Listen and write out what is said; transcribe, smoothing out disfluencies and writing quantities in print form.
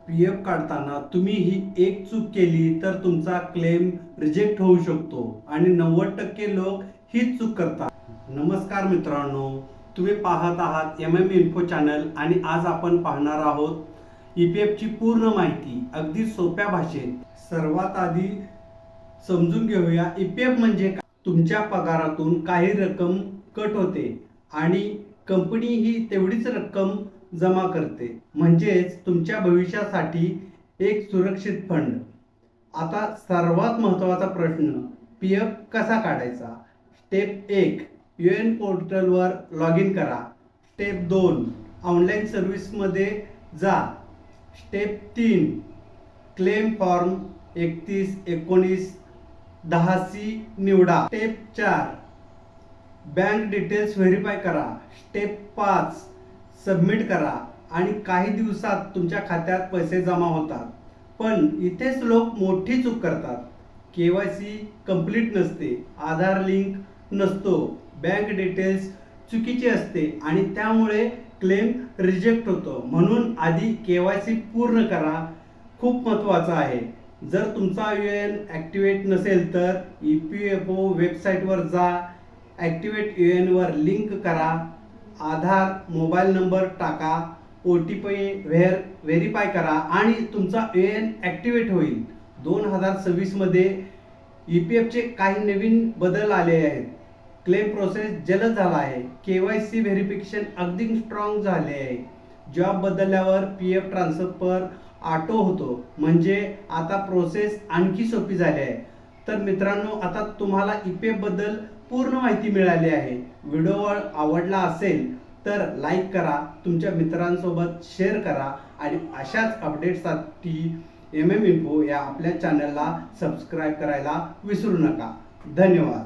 PF काढताना तुम्ही ही एक चूक केली तर तुमचा क्लेम रिजेक्ट होऊ शकतो आणि 90% लोक हीच चूक करतात. नमस्कार मित्रांनो, तुम्ही पाहत आहात इन्फो चॅनल आणि आज आपण पाहणार आहोत ईपीएफ ची पूर्ण माहिती अगदी सोप्या भाषेत. सर्वात आधी समजून घेऊया ईपीएफ म्हणजे काय. तुमच्या पगारातून काही रक्कम कट होते आणि कंपनी ही तेवढीच रक्कम जमा करते, म्हणजेच तुमच्या भविष्यासाठी एक सुरक्षित फंड. आता सर्वात महत्त्वाचा प्रश्न, पीएफ कसा काढायचा. स्टेप 1, UN पोर्टलवर लॉग इन करा. स्टेप 2, ऑनलाईन सर्व्हिसमध्ये जा. स्टेप 3, क्लेम फॉर्म 31-19-10C निवडा. स्टेप 4, बँक डिटेल्स व्हेरीफाय करा. स्टेप 5, सबमिट करा आणि काही दिवसात तुमच्या खात्यात पैसे जमा होतात. पण इथेच लोक मोठी चूक करतात. KYC कंप्लीट नसते, आधार लिंक नसतो, बँक डिटेल्स चुकीचे असते आणि त्यामुळे क्लेम रिजेक्ट होतो. म्हणून आधी KYC पूर्ण करा, खूप महत्त्वाचं आहे. जर तुमचा UN ॲक्टिवेट नसेल तर EPFO वेबसाईटवर जा, ॲक्टिवेट UN वर लिंक करा, आधार मोबाईल नंबर टाका, OTP व्हेरीफाय करा आणि तुमचा UN ॲक्टिवेट होईल. 2026 मध्ये EPFचे काही नवीन बदल आले आहेत. क्लेम प्रोसेस जलद झाला आहे. KYC व्हेरिफिकेशन अगदी स्ट्रॉंग झाले आहे. जॉब बदलल्यावर PF ट्रान्सफर ऑटो होतो, म्हणजे आता प्रोसेस आणखी सोपी झाली आहे. तर मित्रांनो, आता तुम्हाला EPF बद्दल पूर्ण माहिती मिळाली आहे. व्हिडिओ आवडला असेल तर लाईक करा, तुमच्या मित्रांसोबत शेअर करा आणि अशाच अपडेट्ससाठी इन्फो या आपल्या चॅनलला सबस्क्राईब करायला विसरू नका. धन्यवाद.